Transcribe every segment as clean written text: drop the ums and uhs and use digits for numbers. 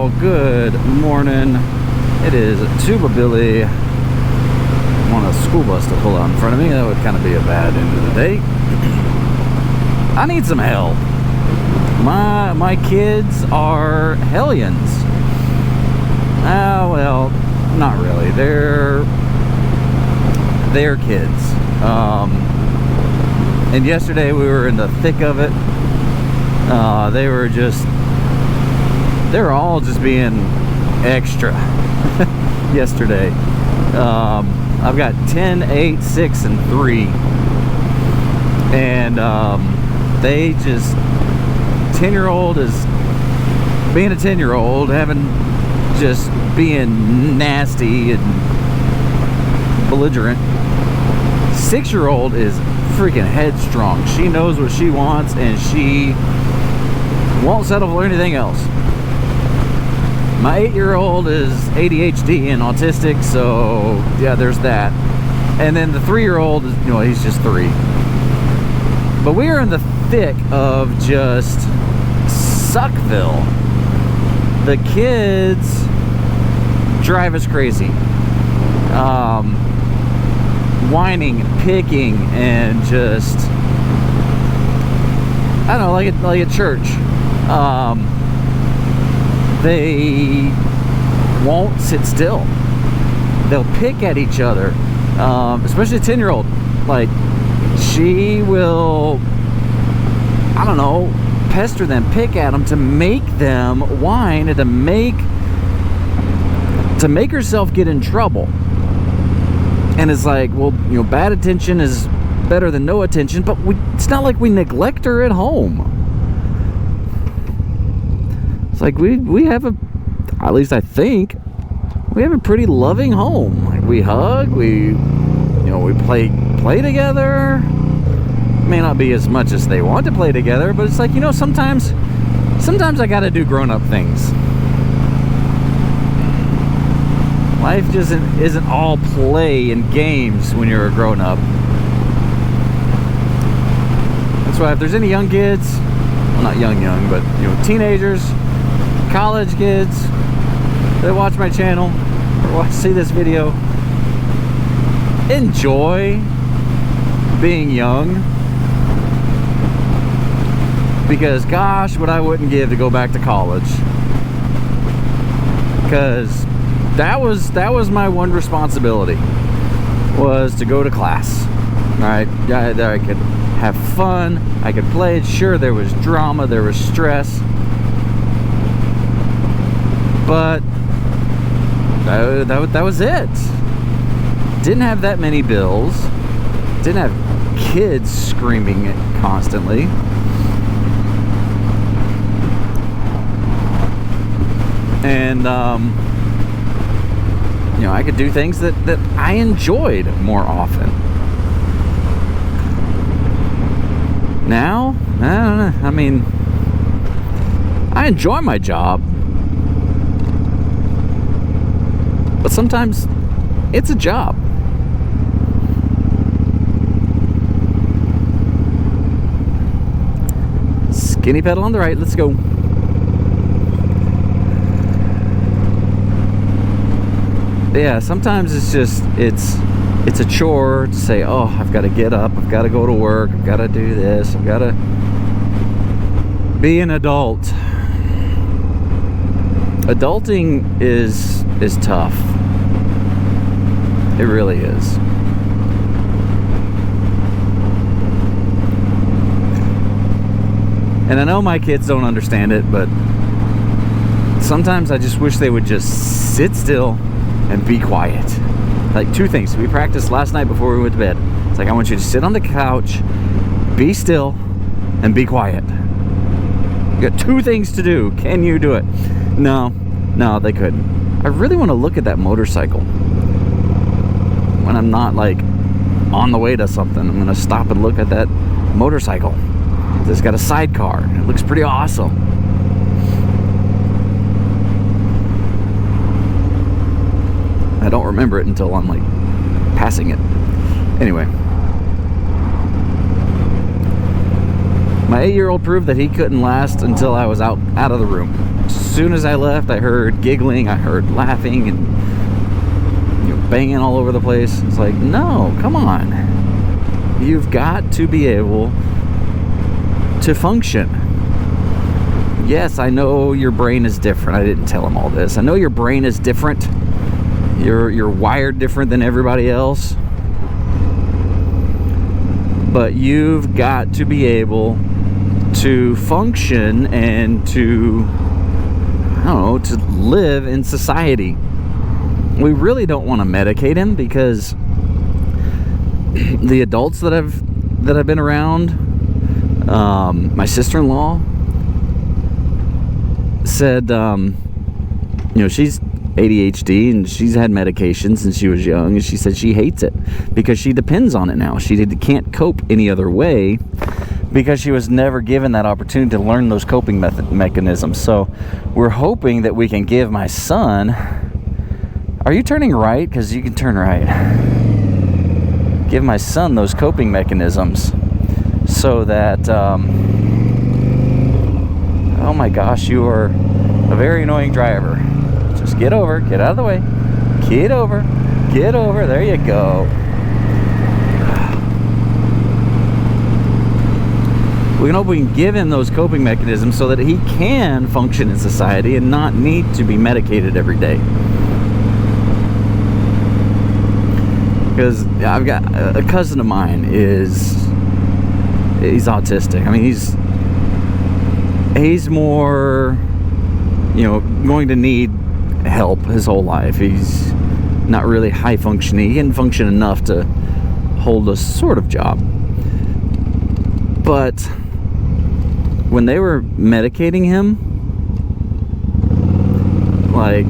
y'all. Good morning. It is Tuba Billy. I'm on a school bus to pull out in front of me. That would kind of be a bad end of the day. I need some help. My kids are hellions. Well, not really. They're kids. And yesterday we were in the thick of it. They were all just being extra yesterday. I've got 10, 8, 6, and 3. And they just, 10-year-old is being a 10-year-old, just being nasty and belligerent. 6-year-old is freaking headstrong. She knows what she wants and she won't settle for anything else. My 8-year-old is ADHD and autistic, so yeah, there's that. And then the 3-year-old is, he's just 3. But we are in the thick of just Suckville. The kids drive us crazy. Whining, picking, and just, I don't know, like at church. They won't sit still. They'll pick at each other, especially a 10-year-old. Like, she will, I don't know, pester them, pick at them to make them whine and to make herself get in trouble. And it's like, well, bad attention is better than no attention, but it's not like we neglect her at home. It's like we have at least I think, we have a pretty loving home. Like, we hug, we play together. May not be as much as they want to play together, but it's like, sometimes I gotta do grown-up things. Life just isn't all play and games when you're a grown-up. That's why if there's any young kids, well, not young, but teenagers, college kids that watch my channel or see this video, enjoy being young. Because gosh, what I wouldn't give to go back to college. Because that was my one responsibility, was to go to class. All right, I could have fun, I could play. Sure, there was drama, there was stress, but that was it. Didn't have that many bills. Didn't have kids screaming constantly. And I could do things that I enjoyed more often. Now, I don't know. I mean, I enjoy my job, but sometimes it's a job. Skinny pedal on the right, let's go. Yeah, sometimes it's a chore to say, oh, I've got to get up, I've got to go to work, I've got to do this, I've got to be an adult. Adulting is tough. It really is. And I know my kids don't understand it, but sometimes I just wish they would just sit still and be quiet. Like, 2 things we practiced last night before we went to bed. It's like, I want you to sit on the couch, be still, and be quiet. You got 2 things to do. Can you do it? No, they couldn't. I really want to look at that motorcycle when I'm not like on the way to something. I'm gonna stop and look at that motorcycle. It's got a sidecar. It looks pretty awesome. I don't remember it until I'm like passing it. Anyway, my 8-year-old proved that he couldn't last until I was out of the room. As soon as I left, I heard giggling, I heard laughing, and banging all over the place. It's like, no, come on. You've got to be able to function. Yes, I know your brain is different. I didn't tell him all this. I know your brain is different. You're wired different than everybody else. But you've got to be able to function and to, I don't know, to live in society. We really don't want to medicate him because the adults that I've been around, my sister-in-law said, she's ADHD and she's had medications since she was young, and she said she hates it because she depends on it now. She can't cope any other way because she was never given that opportunity to learn those coping mechanisms. So we're hoping that we can give my son... Are you turning right? Because you can turn right. Give my son those coping mechanisms so that... oh my gosh, you are a very annoying driver. Just get over, get out of the way. Get over, there you go. We can hope we can give him those coping mechanisms so that he can function in society and not need to be medicated every day. Because I've got a cousin of mine he's autistic. I mean, he's more, going to need help his whole life. He's not really high functioning. He can function enough to hold a sort of job. But when they were medicating him, like,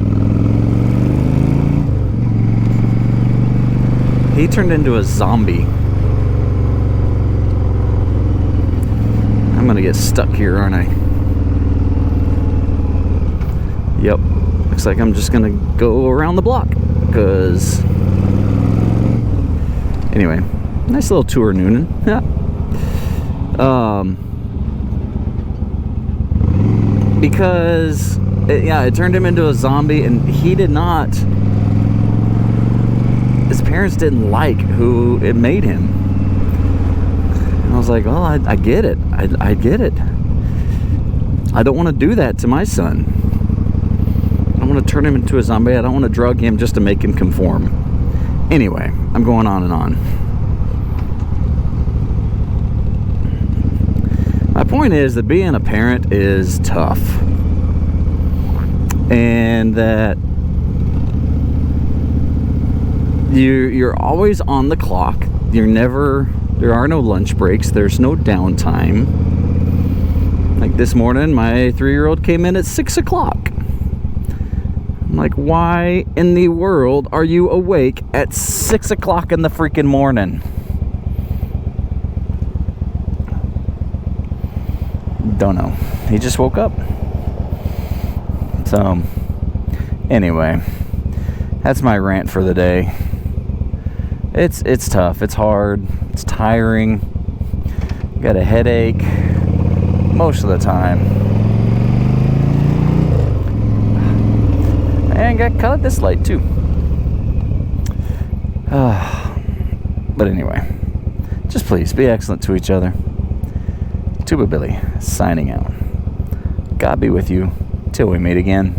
he turned into a zombie. I'm gonna get stuck here, aren't I? Yep. Looks like I'm just gonna go around the block, because... Anyway, nice little tour, Noonan. Yeah. Because, it turned him into a zombie, and he did not... His parents didn't like who it made him. And I was like, well, I get it. I get it. I don't want to do that to my son. I don't want to turn him into a zombie. I don't want to drug him just to make him conform. Anyway, I'm going on and on. My point is that being a parent is tough. And that you're always on the clock. There are no lunch breaks. There's no downtime. Like this morning, my 3-year-old came in at 6 o'clock. I'm like, why in the world are you awake at 6 o'clock in the freaking morning? Don't know. He just woke up. So, anyway, that's my rant for the day. It's tough. It's hard. It's tiring. Got a headache most of the time. And got caught at this light too. But anyway, just please be excellent to each other. Tuba Billy signing out. God be with you till we meet again.